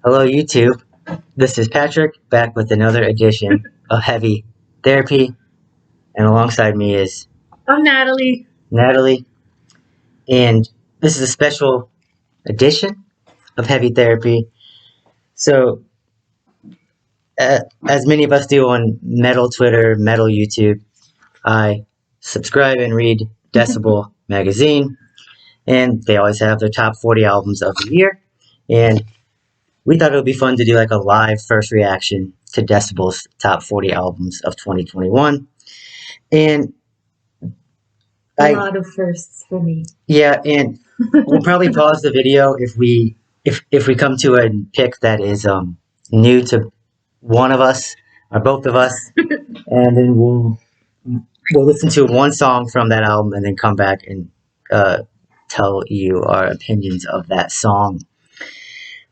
Hello, YouTube. This is Patrick back with another edition of Heavy Therapy, and alongside me is I'm Natalie. Natalie, and this is a special edition of Heavy Therapy. So, as many of us do on Metal Twitter, Metal YouTube, I subscribe and read Decibel magazine, and they always have their top 40 albums of the year, and we thought it would be fun to do like a live first reaction to Decibel's top 40 albums of 2021. And A lot of firsts for me. yeah, and we'll probably pause the video if we come to a pick that is new to one of us or both of us, and then we'll listen to one song from that album and then come back and tell you our opinions of that song.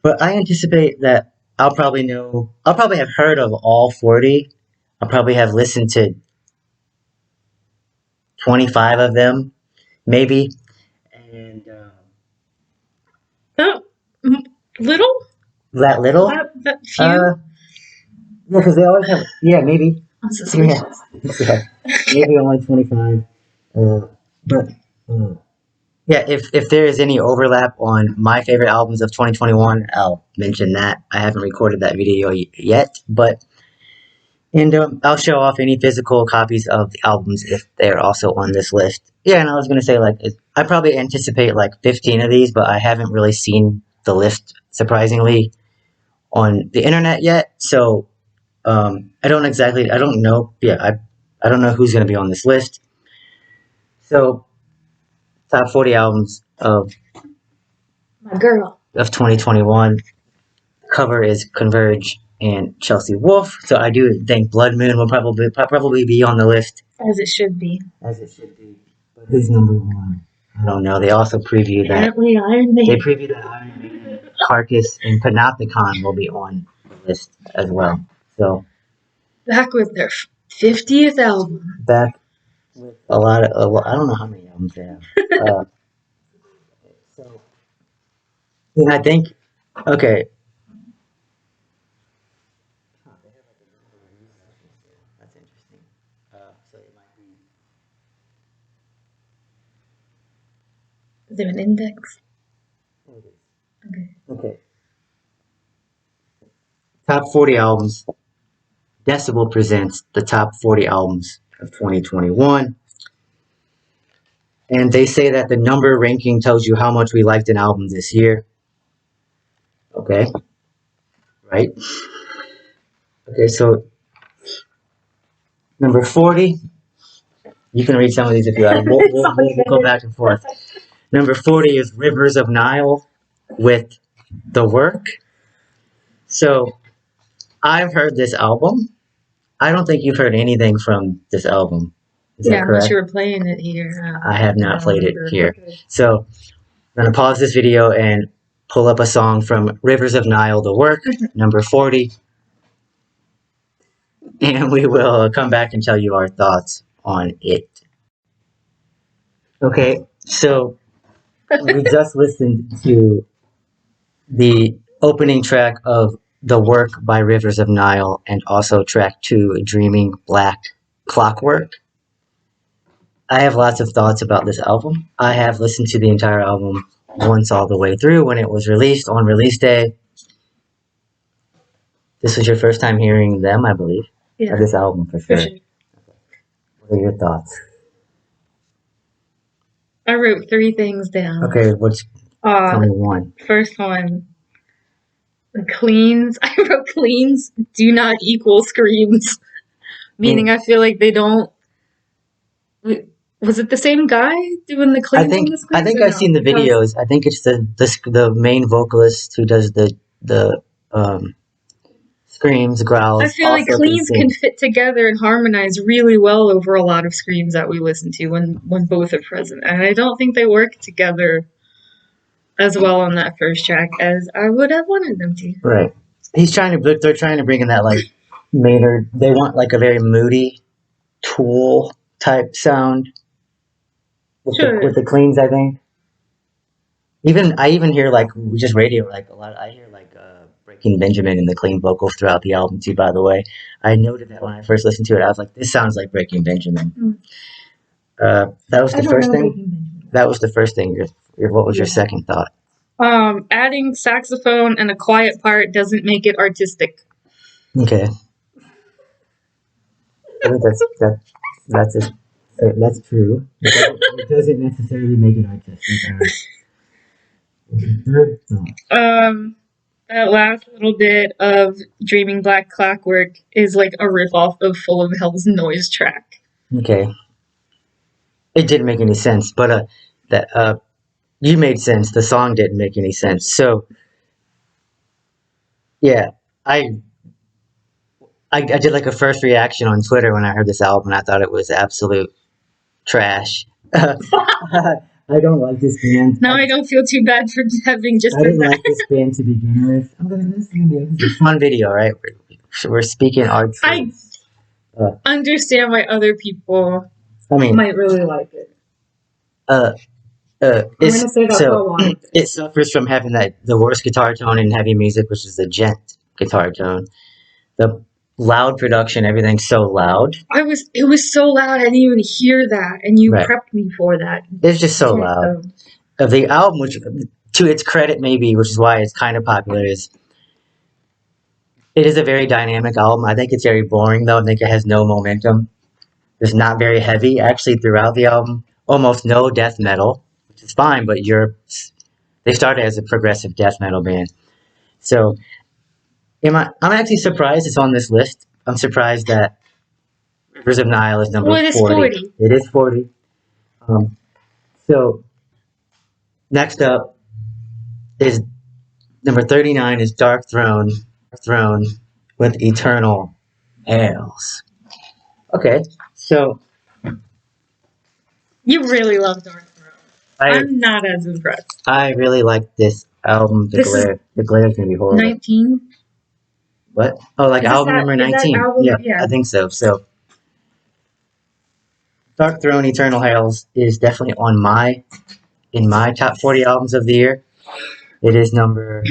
But I anticipate that I'll probably have heard of all 40. I'll probably have listened to 25 of them, maybe. And Little? that little? That few? Yeah, because they always have, maybe. I'm suspicious. Yeah, maybe only 25. But yeah, if there is any overlap on my favorite albums of 2021, I'll mention that. I haven't recorded that video yet, but I'll show off any physical copies of the albums if they're also on this list. Yeah, and I was gonna say I probably anticipate like 15 of these, but I haven't really seen the list surprisingly on the internet yet. So I don't know. Yeah, I don't know who's gonna be on this list. So top 40 albums of My girl. of 2021. Cover is Converge and Chelsea Wolfe. So I do think Blood Moon will probably be on the list. As it should be. As it should be. But who's number one? I don't know. They also previewed that. Apparently Iron Maiden. They previewed that Iron Maiden, Carcass, and Panopticon will be on the list as well. So back with their 50th album. Back with a lot of I don't know how many albums they have. So yeah, I think okay. That's interesting. So it might be. Is there an index? Okay. Okay. Top 40 albums. Decibel presents the top 40 albums of 2021. And they say that the number ranking tells you how much we liked an album this year. Okay. Right? Okay, so number 40. You can read some of these if you like. We'll go back and forth. Number 40 is Rivers of Nihil with The Work. So I've heard this album. I don't think you've heard anything from this album. Is that correct? Unless you were playing it here. I have not played it here. So I'm going to pause this video and pull up a song from Rivers of Nihil, The Work, number 40. And we will come back and tell you our thoughts on it. Okay, so we just listened to the opening track of The Work by Rivers of Nihil and also track 2, Dreaming Black Clockwork. I have lots of thoughts about this album. I have listened to the entire album once all the way through when it was released on release day. This was your first time hearing them, I believe. Yeah. Or this album, for sure. What are your thoughts? I wrote 3 things down. Okay, tell me one. First one, the cleans. I wrote cleans do not equal screams. Meaning I feel like they don't... Was it the same guy doing the cleans on the screams? I think I've seen the videos. I think it's the main vocalist who does the screams, growls. I feel like cleans can fit together and harmonize really well over a lot of screams that we listen to when both are present. And I don't think they work together as well on that first track as I would have wanted them to. Right. They're trying to bring in that like Maynard. They want like a very moody Tool type sound with the cleans, I think. I even hear like just radio like a lot. I hear like Breaking Benjamin and the clean vocals throughout the album too. By the way, I noted that when I first listened to it, I was like, this sounds like Breaking Benjamin. That was the first thing. That was the first thing. What was your second thought? Adding saxophone and a quiet part doesn't make it artistic. Okay. I think that's true. It doesn't necessarily make it artistic. Third thought. That last little bit of Dreaming Black Clockwork is like a riff-off of Full of Hell's Noise track. Okay. It didn't make any sense, but you made sense. The song didn't make any sense. So yeah, I did like a first reaction on Twitter when I heard this album, and I thought it was absolute trash. I don't like this band. Now I don't feel too bad for having just. I didn't like this band to begin with. This is a fun video, right? We're speaking art. I understand why other people might really like it. I'm gonna say that for a while. It suffers from having the worst guitar tone in heavy music, which is the gent guitar tone. The loud production, everything's so loud. It was so loud I didn't even hear that, and you prepped me for that. It's just so loud. The album, which to its credit maybe, which is why it's kind of popular, is it is a very dynamic album. I think it's very boring though. I think it has no momentum. It's not very heavy actually throughout the album. Almost no death metal, which is fine, but they started as a progressive death metal band. So I'm actually surprised it's on this list. I'm surprised that Rivers of Nihil is number 40. It is 40. So next up is number 39 is Darkthrone with Eternal Hails. Okay, so you really love Darkthrone. I'm not as impressed. I really like this album. The glare is gonna be horrible. 19. What? Oh, like album number 19. Yeah, I think so. So, Darkthrone Eternal Hails is definitely in my top 40 albums of the year. It is number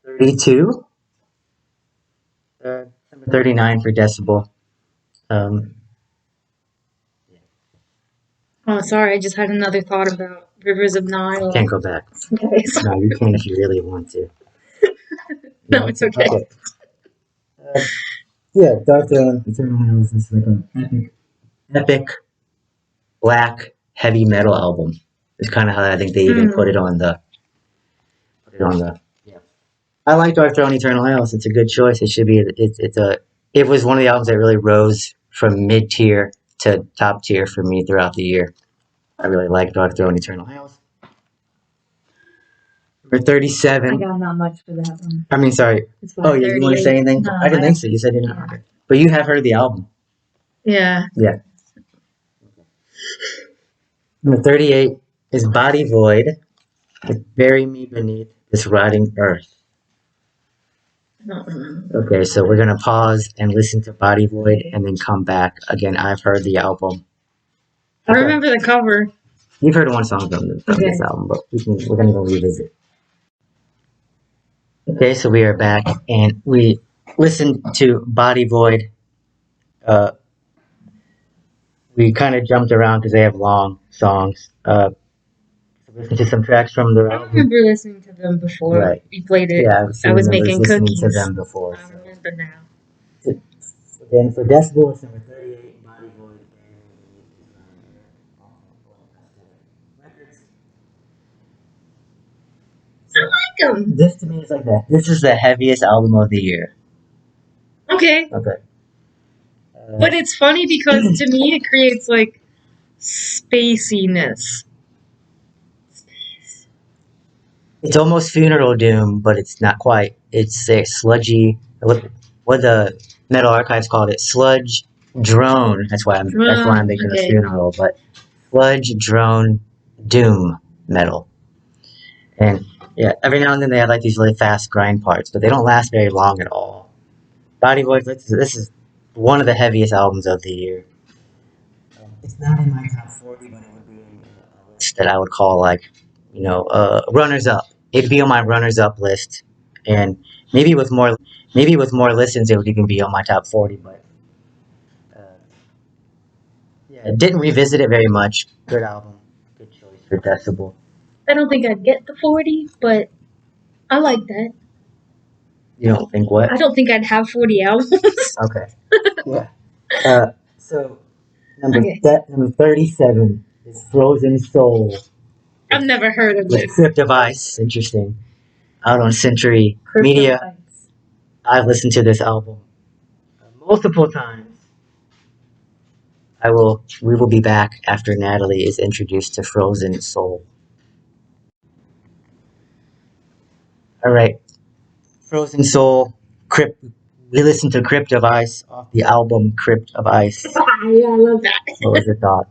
32. Number 39 for Decibel. Oh, sorry, I just had another thought about Rivers of Nihil. Can't go back. Okay. No, you can if you really want to. No, it's okay. Yeah, Darkthrone Eternal Hails is like an epic black heavy metal album. It's kind of how I think they even put it on the. Yeah. I like Darkthrone Eternal Hails. It's a good choice. It should be. It was one of the albums that really rose from mid tier to top tier for me throughout the year. I really like Darkthrone Eternal Hails. Number 37. I got not much for that one. I mean, sorry. Oh, yeah, you want to say anything? No, I didn't think so. You said you didn't heard it. But you have heard the album. Yeah. Yeah. Number 38 is Body Void with Bury Me Beneath This Rotting Earth. Okay, so we're going to pause and listen to Body Void and then come back. Again, I've heard the album. I remember the cover. You've heard one song from this album, but we're going to go revisit. Okay, so we are back, and we listened to Body Void. We kind of jumped around because they have long songs. Listened to some tracks from the album. I remember listening to them before. Right. We played it. Yeah, I was making cookies. To them before. I remember now. Then for Decibel, it's number 38, Body Void. I like them. This to me is like that. This is the heaviest album of the year. Okay. Okay. But it's funny because to me it creates like spaciness. It's almost Funeral Doom, but it's not quite. It's a sludgy. What the Metal Archives called it, sludge drone. That's why I'm thinking of Funeral, but sludge drone doom metal. And yeah, every now and then they have like these really fast grind parts, but they don't last very long at all. Body Void, this is one of the heaviest albums of the year. It's not in my top 40, but it would be in that I would call like, runners up. It'd be on my runners up list, and maybe with more listens, it would even be on my top 40. But uh, yeah, didn't revisit it very much. Good album, good choice for Decibel. I don't think I'd get the 40, but I like that. You don't think what? I don't think I'd have 40 albums. Okay. Yeah. So number Okay. number 37 is Frozen Soul. I've never heard of With this. Crypt of Ice. Interesting. Out on Century Media. I've listened to this album multiple times. We will be back after Natalie is introduced to Frozen Soul. Alright. Frozen Soul, we listened to Crypt of Ice off the album Crypt of Ice. Yeah, I love that. What was your thought?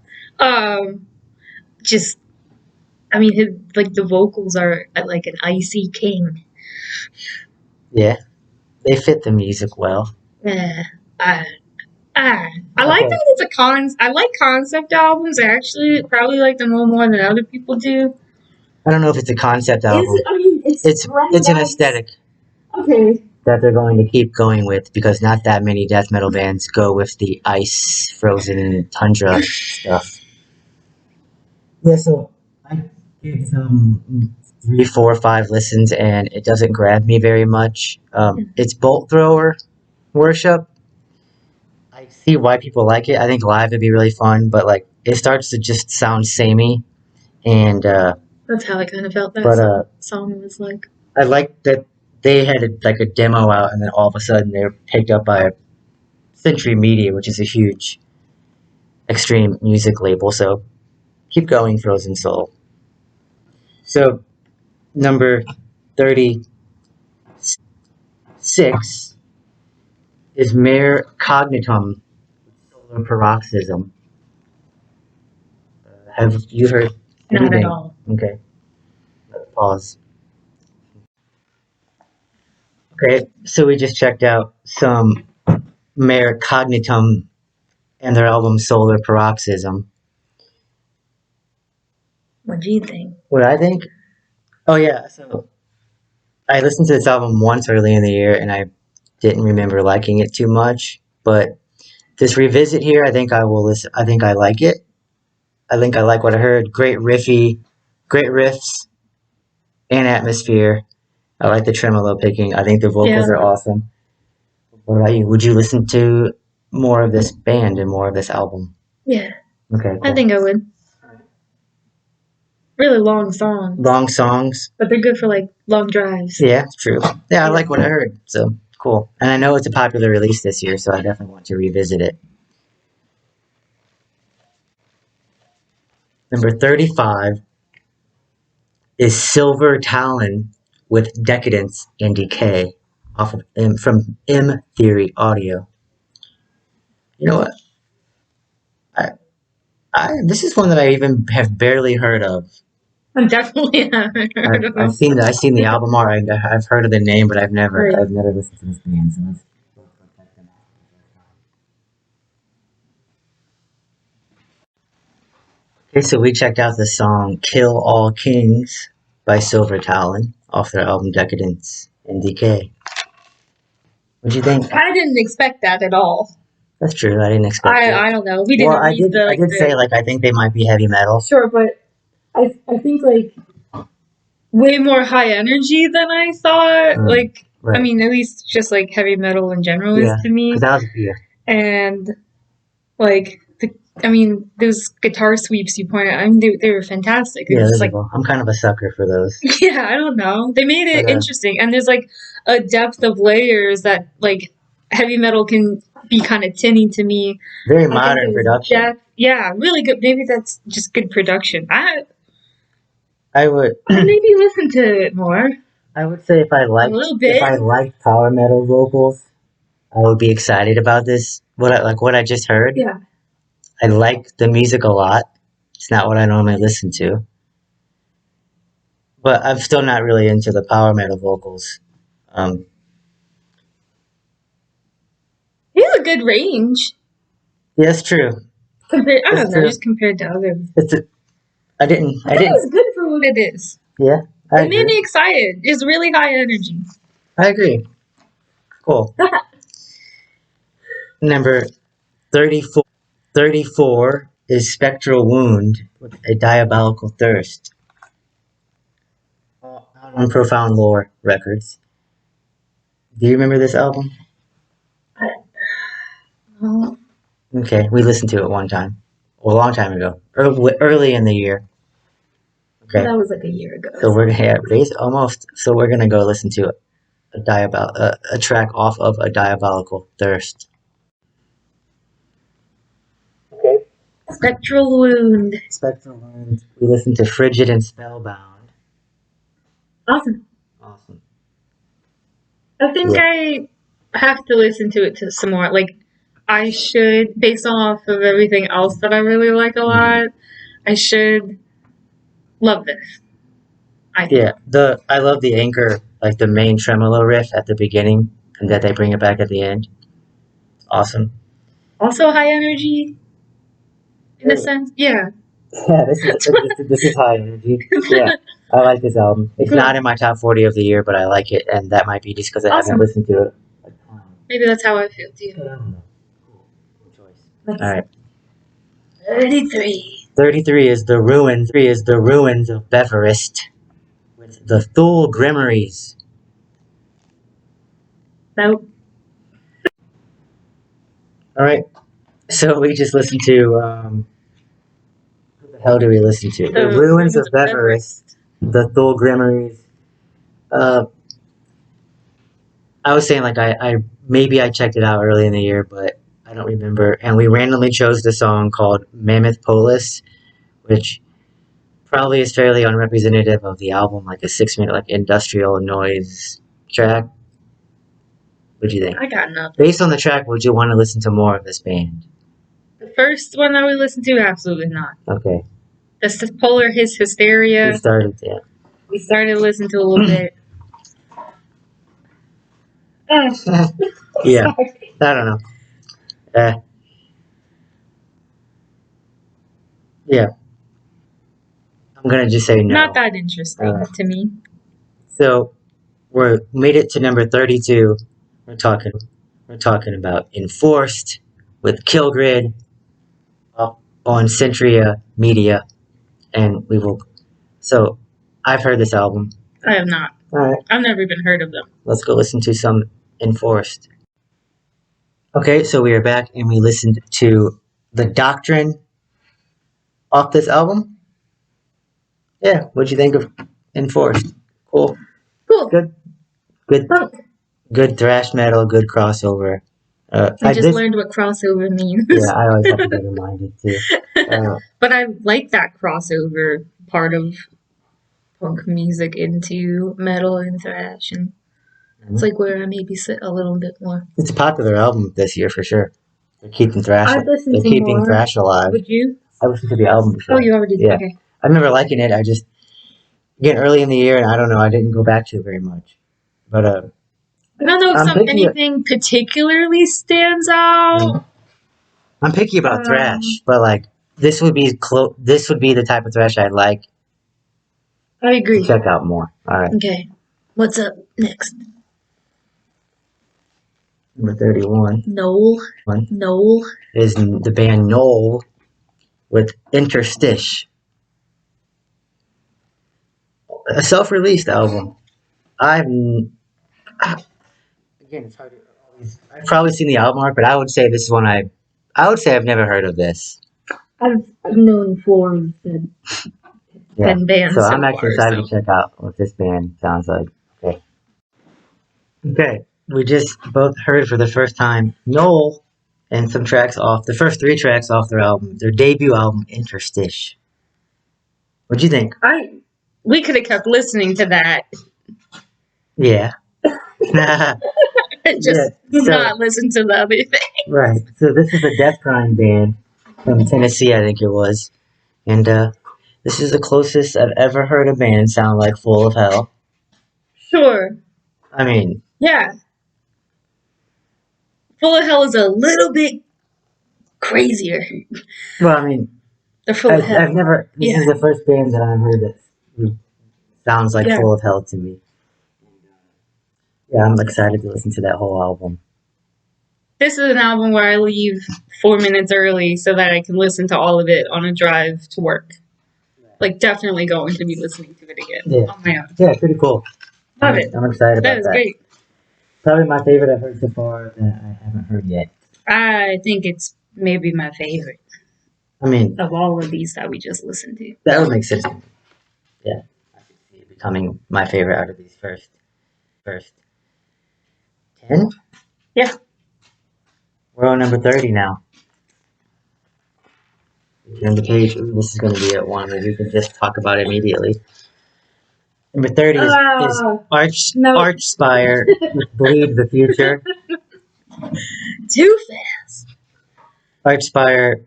Just, I mean, the vocals are like an icy king. Yeah, they fit the music well. Yeah, I like that it's I like concept albums. I actually probably like them a little more than other people do. I don't know if it's a concept album. It's an aesthetic. Okay. That they're going to keep going with because not that many death metal bands go with the ice, frozen tundra stuff. Yeah, so I gave some 3, 4, 5 listens and it doesn't grab me very much. It's bolt thrower worship. I see why people like it. I think live would be really fun, but like it starts to just sound samey, and that's how I kind of felt that song was like. I like that they had like a demo out, and then all of a sudden they're picked up by Century Media, which is a huge extreme music label. So keep going, Frozen Soul. So number 36 is Mare Cognitum, Solar Paroxysm. Have you heard anything? Not at all. Okay. Let's pause. Okay, so we just checked out some Mare Cognitum and their album Solar Paroxysm. What do you think? What I think? Oh yeah, so I listened to this album once early in the year and I didn't remember liking it too much, but this revisit here, I think I will listen. I think I like it. I think I like what I heard. Great riffs and atmosphere. I like the tremolo picking. I think the vocals are awesome. What about you? Would you listen to more of this band and more of this album? Yeah. Okay. Cool. I think I would. Really long songs. Long songs. But they're good for like long drives. Yeah, true. Yeah, I like what I heard. So cool. And I know it's a popular release this year, so I definitely want to revisit it. Number 35 is Silver Talon with Decadence and Decay from M Theory Audio. You know what? This is one that I even have barely heard of. I definitely haven't heard of I've seen the album art. I've heard of the name, but I've never listened to this band. So let's check them out. Okay, so we checked out the song "Kill All Kings" by Silver Talon off their album Decadence and Decay. What'd you think? I didn't expect that at all. That's true. I didn't expect it. I don't know. We didn't. Well, I did say I think they might be heavy metal. Sure, but I think like way more high energy than I thought. Right. I mean, at least just like heavy metal in general is to me. And like those guitar sweeps you pointed out, they were fantastic. Yeah, I'm kind of a sucker for those. Yeah, I don't know. They made it interesting, and there's like a depth of layers that like heavy metal can be kind of tinny to me. Very modern production. Yeah, really good. Maybe that's just good production. I would maybe listen to it more. I would say if I liked power metal vocals, I would be excited about this. What I just heard. Yeah. I like the music a lot. It's not what I normally listen to. But I'm still not really into the power metal vocals. He has a good range. Yeah, that's true. Just compared to others. I didn't. I think it's good for what it is. Yeah, I It made agree. me excited. It's really high energy. I agree. Cool. Number 34. 34 is Spectral Wound with a Diabolical Thirst. Out on Profound Lore Records. Do you remember this album? Oh, Okay, we listened to it one time. Well, a long time ago. Early in the year. Okay. that was like a year ago. So we're gonna almost. So we're gonna go listen to a track off of a Diabolical Thirst. Okay. Spectral Wound. Spectral Wound. We listened to Frigid and Spellbound. Awesome. Awesome. I think Yeah. I have to listen to it some more. Like, I should, based off of everything else that I really like a lot, I should love this. I think. Yeah. I love the anchor, like the main tremolo riff at the beginning, and that they bring it back at the end. Awesome. Also high energy, in a sense. Yeah. Yeah, this is high energy. Yeah, I like this album. It's Cool. not in my top 40 of the year, but I like it, and that might be just because I Awesome. haven't listened to it. Maybe that's how I feel too. I don't know. Cool choice. All right. 33. 33 is the ruins of Beverist with the Thule Grimories. Nope. All right. So we just listened to who the hell do we listen to? The Ruins of Beverist, the Thule Grimories. I was saying like I maybe I checked it out early in the year, but I don't remember. And we randomly chose the song called Mammoth Polis, which probably is fairly unrepresentative of the album, like a 6-minute like industrial noise track. What do you think? I got nothing. Based on the track, would you want to listen to more of this band? The first one that we listened to, absolutely not. Okay. The Polar His Hysteria. We started listening to a little bit. Yeah. I don't know. Yeah. I'm gonna just say no. Not that interesting to me. So we made it to number 32. We're talking about Enforced with Killgrid on Centria Media, and we will. So I've heard this album. I have not. All right. I've never even heard of them. Let's go listen to some Enforced. Okay, so we are back and we listened to The Doctrine off this album. Yeah, what'd you think of Enforced? Cool. Cool. Good. Good thrash metal, good crossover. I just learned what crossover means. Yeah, I always have to be reminded too. But I like that crossover part of punk music into metal and thrash, and it's like where I maybe sit a little bit more. It's a popular album this year for sure. They're keeping thrash. They're keeping thrash alive. Would you? I listened to the album before. Oh, you already did. Yeah. Okay. I remember liking it. I just getting early in the year, and I don't know. I didn't go back to it very much. But I don't know if anything particularly stands out. I'm picky about thrash, but like this would be This would be the type of thrash I'd like. I agree. To check out more. All right. Okay. What's up next? Number 31. Knoll. Knoll is the band Knoll with Interstice. A self-released album. Again, it's hard to always. I've probably seen the album art, but I would say this is one I would say I've never heard of this. I've known forms and bands. So I'm actually excited to check out what this band sounds like. Okay. We just both heard for the first time Knoll and some tracks off the first 3 tracks off their album, their debut album, Interstice. What'd you think? We could have kept listening to that. Yeah. Not listen to the other thing. Right. So this is a Death Crime band from Tennessee, I think it was. And this is the closest I've ever heard a band sound like Full of Hell. Sure. I mean... Yeah. Full of Hell is a little bit crazier. Well, I mean... They're full of hell. I've never. This Yeah. is the first band that I've heard that sounds like Yeah. full of hell to me. Yeah, I'm excited to listen to that whole album. This is an album where I leave 4 minutes early so that I can listen to all of it on a drive to work. Like, definitely going to be listening to it again on my own. Yeah, pretty cool. Love it. I'm excited about That is great. Probably my favorite I've heard so far that I haven't heard yet. I think it's maybe my favorite. I mean, of all of these that we just listened to. That would make sense. Yeah, I could see it becoming my favorite out of these first 10. Yeah. We're on number 30 now. On the page, this is going to be at one where we can just talk about it immediately. Number 30 is Archspire with Bleed the Future. Too fast. Archspire,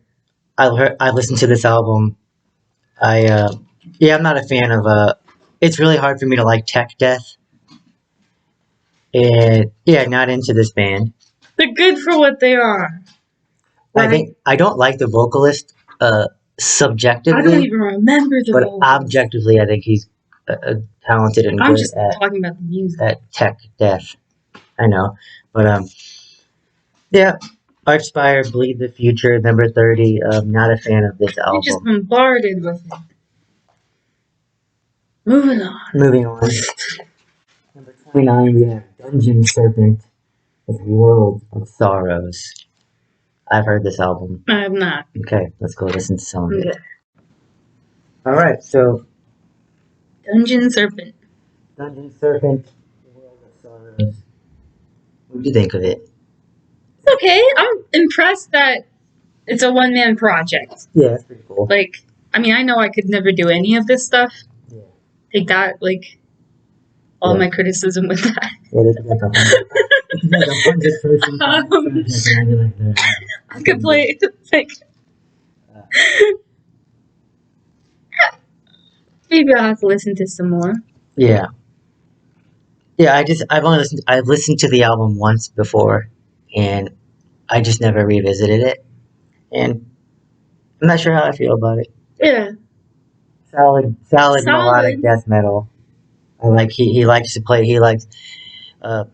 I've listened to this album. I'm not a fan of it's really hard for me to like tech death. And yeah, not into this band. They're good for what they are. Right? I don't like the vocalist subjectively. I don't even remember the vocalist. But objectively, I think he's talented and I'm good just talking about the music. At tech death. I know. But yeah. Archspire, Bleed the Future, number 30. Not a fan of this album. You're just bombarded with it. Moving on. Number 29, we have Dungeon Serpent with World of Sorrows. I've heard this album. I have not. Okay, let's go listen to some of it. Alright, so Dungeon Serpent, World of Sorrows. What do you think of it? It's okay. I'm impressed that it's a one-man project. Yeah, that's pretty cool. Like, I mean, I know I could never do any of this stuff. Yeah. Take that, like, all my criticism with that. Yeah, this is like a 100 person. I could play it, like... Maybe I'll have to listen to some more. Yeah. Yeah, I've listened to the album once before, and I just never revisited it. And I'm not sure how I feel about it. Yeah. Solid melodic death metal. He likes to play, he likes a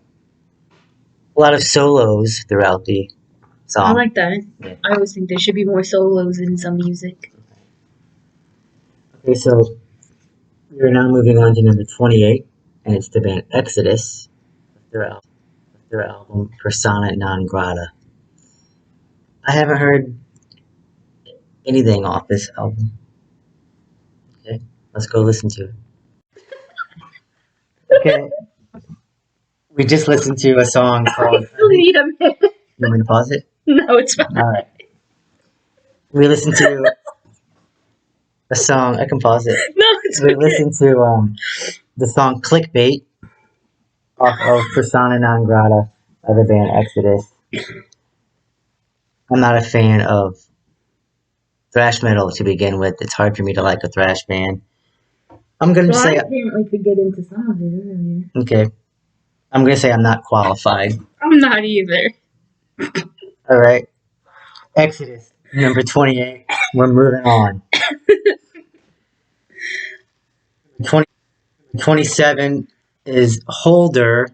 lot of solos throughout the song. I like that. Yeah. I always think there should be more solos in some music. Okay, so we're now moving on to number 28, and it's the band Exodus, their album Persona non grata. I haven't heard anything off this album. Okay, let's go listen to it. Okay, we just listened to a song called... I still need a minute. You want me to pause it? No, it's fine. Alright. We listened to a song... I can pause it. No, it's We listened to the song Clickbait off of Persona non grata by the band Exodus. I'm not a fan of thrash metal to begin with. It's hard for me to like a thrash band. I'm going to say... I apparently could get into some of it earlier. Okay. I'm going to say I'm not qualified. I'm not either. Alright. Exodus, number 28. We're moving on. 27 is Hulder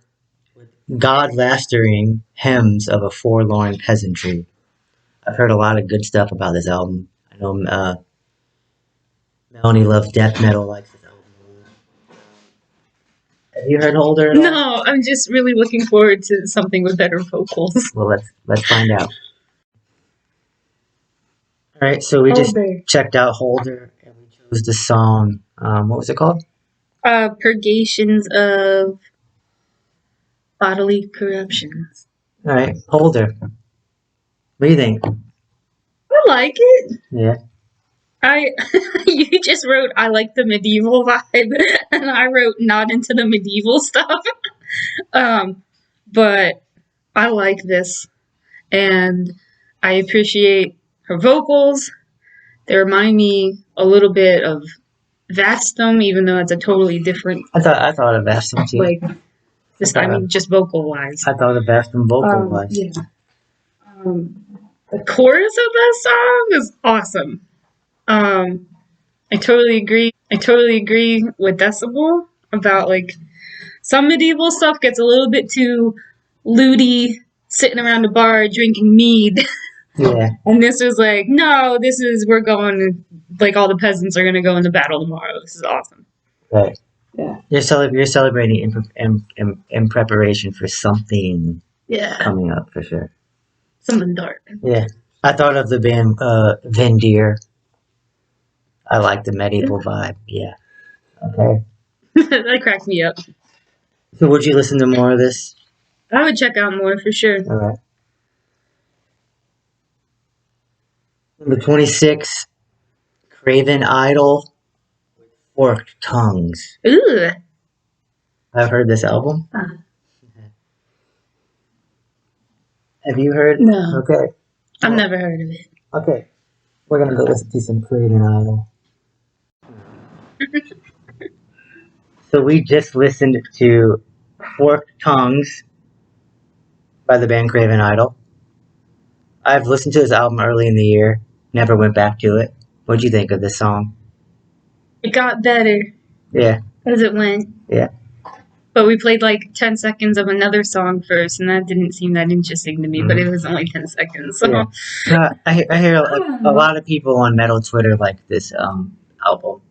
with Godlastering Hymns of a Forlorn Peasantry. I've heard a lot of good stuff about this album. I know Melanie loves death metal, likes this album a lot. Have you heard Hulder at all? No, I'm just really looking forward to something with better vocals. Well, let's find out. Alright, so we just checked out Hulder, and we chose the song, what was it called? Purgations of Bodily Corruptions. Alright, Hulder. What do you think? I like it. Yeah. You just wrote, I like the medieval vibe, and I wrote, not into the medieval stuff. But I like this, and I appreciate her vocals. They remind me a little bit of Vastum, even though it's a totally different... I thought of Vastum too. Like, just vocal-wise. I thought of Vastum vocal-wise. Yeah. The chorus of that song is awesome. I totally agree with Decibel about like some medieval stuff gets a little bit too looty, sitting around a bar drinking mead. Yeah. And this is like, no, we're going, like all the peasants are going to go into battle tomorrow. This is awesome. Right. Yeah. You're celebrating in preparation for something coming up for sure. Something dark. Yeah. I thought of the band Vendir. I like the medieval vibe. Yeah. Okay. That cracked me up. So would you listen to more of this? I would check out more for sure. All right. Number 26, Craven Idol, Forked Tongues. Ooh. I've heard this album. Uh. Have you heard? No. Okay. I've never heard of it. Okay. We're going to go listen to some Craven Idol. So we just listened to Forked Tongues by the band Craven Idol. I've listened to this album early in the year. Never went back to it. What'd you think of this song? It got better. Yeah. As it went. Yeah. But we played like 10 seconds of another song first, and that didn't seem that interesting to me, but it was only 10 seconds. So. Yeah. I hear a lot of people on metal Twitter like this album.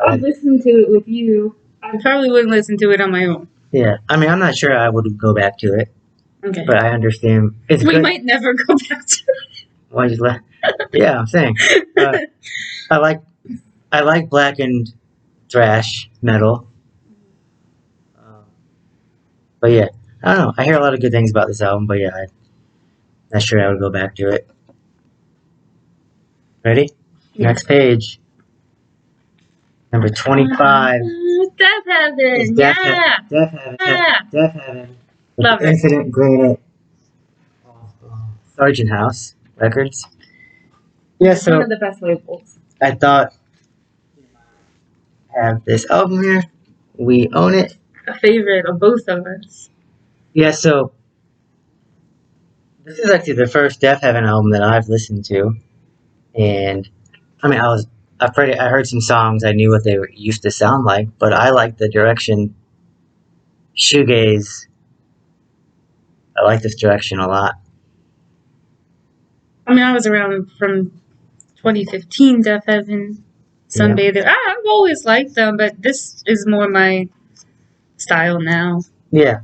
I'd listen to it with you. I probably wouldn't listen to it on my own. Yeah. I mean, I'm not sure I would go back to it. Okay. But I understand. It's we good. Might never go back to it. Why you laugh? Yeah, I'm saying. I like black and thrash metal. But yeah, I don't know. I hear a lot of good things about this album, but yeah, I'm not sure I would go back to it. Ready? Yeah. Next page. Number 25. Deafheaven. Yeah. Deafheaven. Love it. Infinite Granite. Sargent House Records. Yeah, so one of the best labels. I thought have this album here. We own it. A favorite of both of us. Yeah, so this is actually the first Deafheaven album that I've listened to, and I mean, I heard some songs. I knew what they used to sound like, but I like the direction. Shoegaze. I like this direction a lot. I mean, I was around from 2015, Deafheaven, Sunbather. Yeah. I've always liked them, but this is more my style now. Yeah.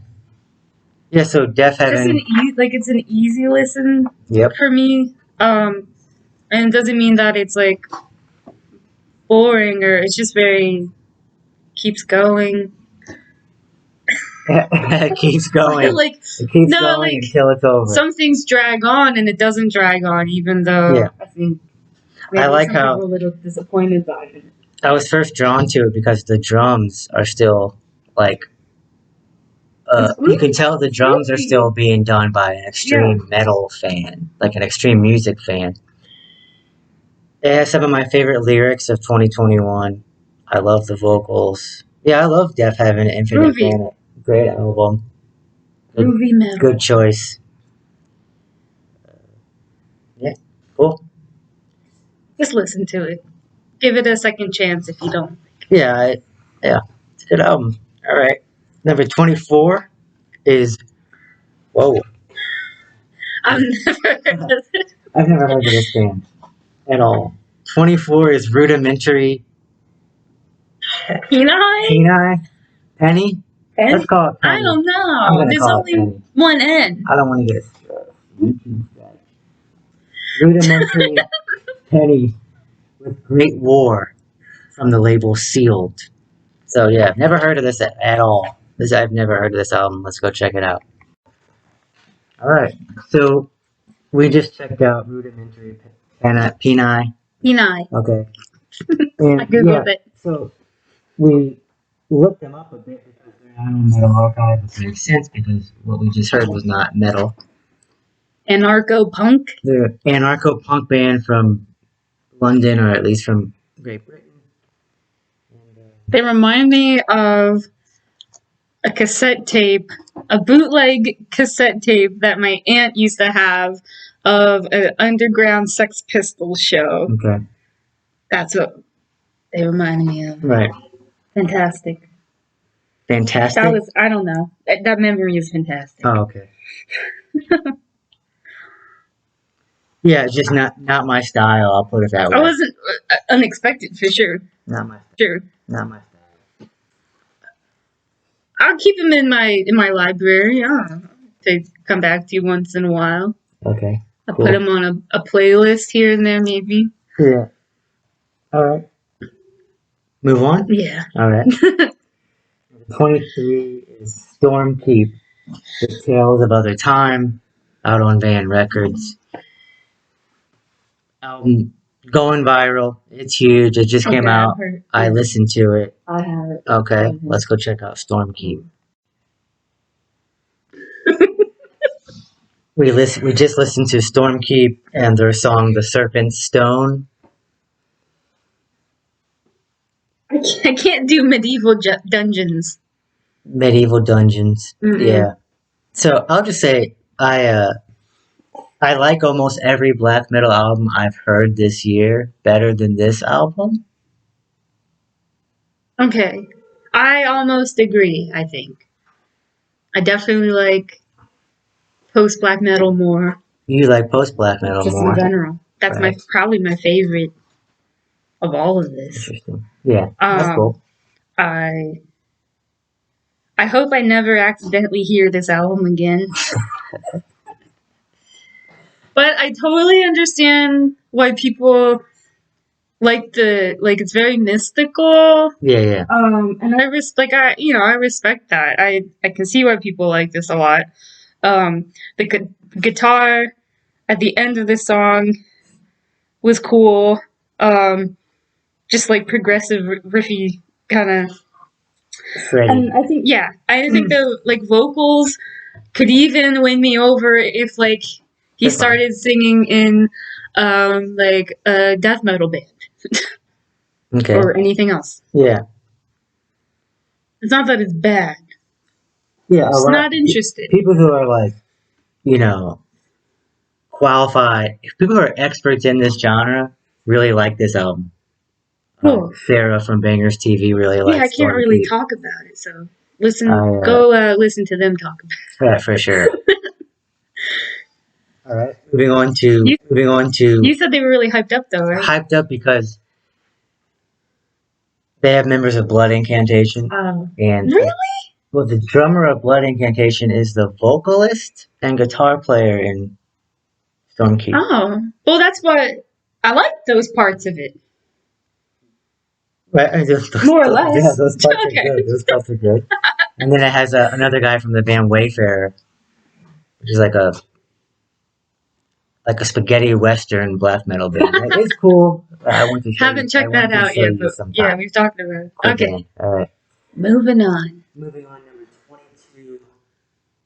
Yeah, so Deafheaven. It's an easy listen for me. And it doesn't mean that it's like boring or it's just keeps going. It keeps going. It keeps going until it's over. Some things drag on and it doesn't drag on, even though I think I like how people are a little disappointed by it. I was first drawn to it because the drums are still like you can tell the drums are still being done by an extreme metal fan, like an extreme music fan. It has some of my favorite lyrics of 2021. I love the vocals. Yeah, I love Deafheaven, Infinite Granite. Great album. Groovy metal. Good choice. Yeah, cool. Just listen to it. Give it a second chance if you don't. Yeah, it's a good album. All right. Number 24 is... Whoa. I've never heard of it. I've never heard of this band at all. 24 is Rudeimentary. Peni? Peni? Let's call it Peni. I don't know. There's only one N. I don't want to get Rudeimentary Peni with Great War from the label Sealed. So yeah, I've never heard of this at all. I've never heard of this album. Let's go check it out. Alright, so we just checked out Rudeimentary Peni. Okay. And, I googled it. So we looked them up a bit because they're not on Metal Archive, which makes sense because what we just heard was not metal. Anarcho-punk? They're an anarcho-punk band from London, or at least from Great Britain. They remind me of a cassette tape, a bootleg cassette tape that my aunt used to have of an underground Sex Pistols show. Okay. That's what they reminded me of. Right. Fantastic. Fantastic. That was, I don't know. That memory is fantastic. Oh, okay. Yeah, it's just not my style. I'll put it that way. I wasn't unexpected for sure. Not my Sure. not my style. I'll keep them in my library. To come back to once in a while. Okay. I'll Cool. put them on a playlist here and there, maybe. Yeah. All right. Move on. Yeah. All right. 23 is Stormkeep, The Tales of Other Time, out on Van Records. Album going viral. It's huge. It just came out. I listened to it. I have it. Okay, let's go check out Stormkeep. We just listened to Stormkeep and their song "The Serpent Stone." I can't do medieval dungeons. Medieval dungeons. Mm-mm. Yeah. So I'll just say I like almost every black metal album I've heard this year better than this album. Okay. I almost agree, I think. I definitely like post black metal more. You like post black metal Just more. in general. That's Right. probably my favorite of all of this. Interesting. Yeah, that's cool. I hope I never accidentally hear this album again. But I totally understand why people like it's very mystical. Yeah. And I respect that. I can see why people like this a lot. The guitar at the end of the song was cool. Just like progressive riffy kind of. And I think the vocals could even win me over if he started singing in a death metal band. Okay. Or anything else. Yeah. It's not that it's bad. Yeah. Just not interested. People who are qualified, people who are experts in this genre really like this album. Cool. Sarah from Bangers TV really likes. Yeah, I can't really talk about it, so go listen to them talk about it. Yeah, for sure. All right. Moving on to. You said they were really hyped up, though, right? Hyped up because they have members of Blood Incantation. And really? Well, the drummer of Blood Incantation is the vocalist and guitar player in Stormkeep. Oh, well, that's what I like. Those parts of it. Right, more or less. Yeah, those parts are good. Those parts are good. And then it has another guy from the band Wayfarer, which is like a spaghetti western black metal band. It's cool. I want to haven't checked that out yet, but yeah, we've talked about it. Cool okay. Band. All right. Moving on. Number 22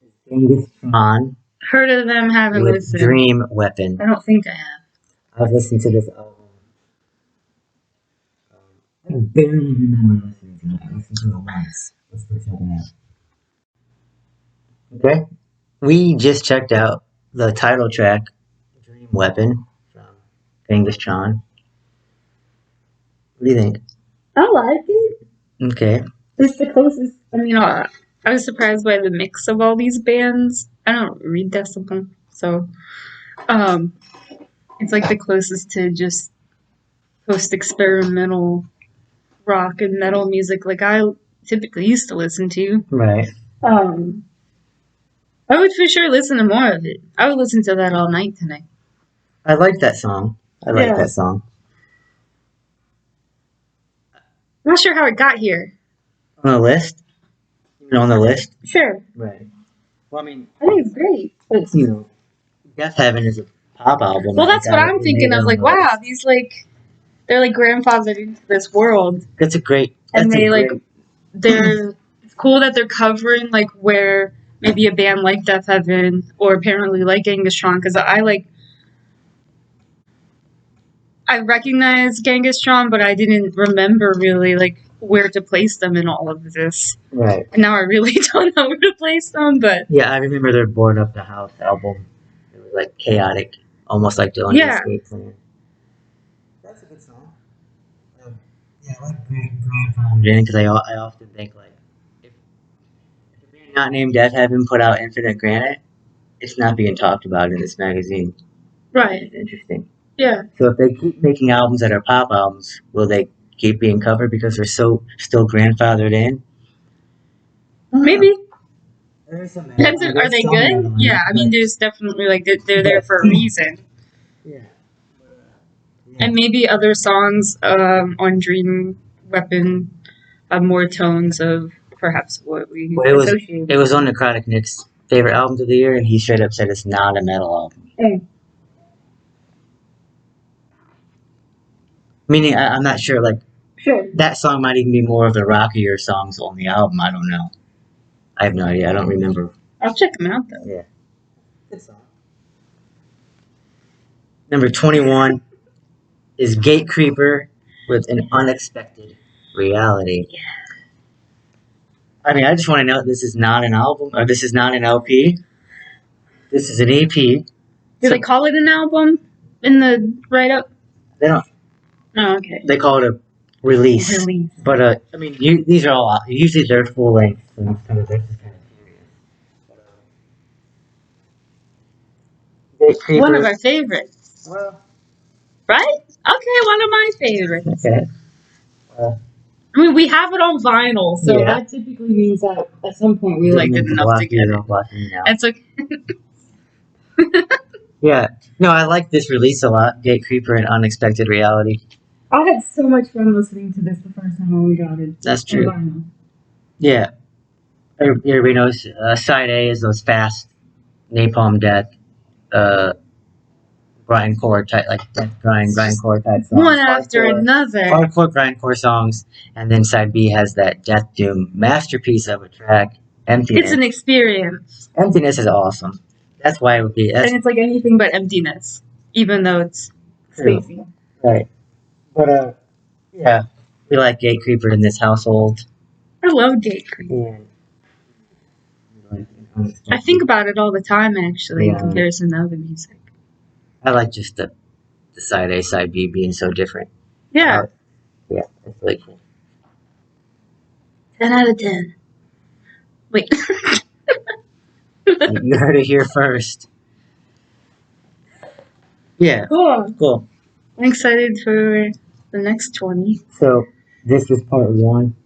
is Genghis Khan. Heard of them, haven't with listened. Dream Weapon. I don't think I have. I've listened to this album. I barely remember listening to it. I listened to it once. Let's go check it out. Okay. We just checked out the title track, Dream Weapon, from Genghis Khan. What do you think? I like it. Okay. It's the closest. I mean, I was surprised by the mix of all these bands. I don't read Decibel, so it's like the closest to just post-experimental rock and metal music like I typically used to listen to. Right. I would for sure listen to more of it. I would listen to that all night tonight. I like that song. I like that song. I'm not sure how it got here. On the list? On the list? Sure. Right. Well, I mean, I think it's great. But Deafheaven is a pop album. Well, that's what I'm thinking of. Like, wow, these they're grandfathered into this world. That's a great. And they're. It's cool that they're covering where maybe a band like Deafheaven or apparently like Genghis Khan, because I recognize Genghis Khan, but I didn't remember really where to place them in all of this. Right. And now I really don't know where to place them, but yeah, I remember their Board Up the House album. It was chaotic, almost like doing an escape plan. That's a good song. Yeah, I like grandfathered in because I often think like if a band not named Deafheaven put out Infinite Granite, it's not being talked about in this magazine. Right. It's interesting. Yeah. So if they keep making albums that are pop albums, will they keep being covered because they're so still grandfathered in? Maybe. There's some Depends if, are they good? Yeah, I mean, there's definitely, like, they're there for a reason. Yeah. And maybe other songs on Dream Weapon have more tones of perhaps what we associate. It was on Necrotic Nick's favorite albums of the year, and he straight up said it's not a metal album. Mm. Meaning, I'm not sure, like, Sure. that song might even be more of the rockier songs on the album. I don't know. I have no idea. I don't remember. I'll check them out, though. Yeah. Good song. Number 21 is Gatecreeper with An Unexpected Reality. Yeah. I mean, I just want to note this is not an album, or this is not an LP. This is an EP. Do they call it an album in the write-up? They don't. Oh, okay. They call it a release. But, I mean, these are all, usually they're full length, so it's kind of, this is kind of curious. One of our favorites. Well. Right? Okay, one of my favorites. Okay. I mean, we have it on vinyl, so that typically means that at some point we liked it enough to get it. It's okay. Yeah. No, I like this release a lot. Gatecreeper and Unexpected Reality. I had so much fun listening to this the first time when we got it. That's true. Yeah. Everybody knows side A is those fast Napalm Death, grindcore type, like death grindcore type songs. One after another. Hardcore grindcore songs, and then side B has that Death Doom masterpiece of a track, Emptiness. It's an experience. Emptiness is awesome. That's why it would be. And it's like anything but emptiness, even though it's spacey. Right. But, yeah, we like Gatecreeper in this household. I love Gatecreeper. Yeah. I think about it all the time, actually, in comparison to other music. I like just the side A, side B being so different. Yeah. Yeah, it's really cool. 10 out of 10. Wait. You heard it here first. Yeah. Cool. I'm excited for the next 20. So, this was part 1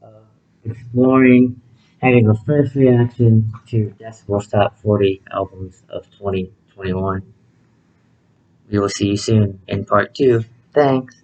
of exploring, having a first reaction to Decibel's top 40 albums of 2021. We will see you soon in part 2. Thanks.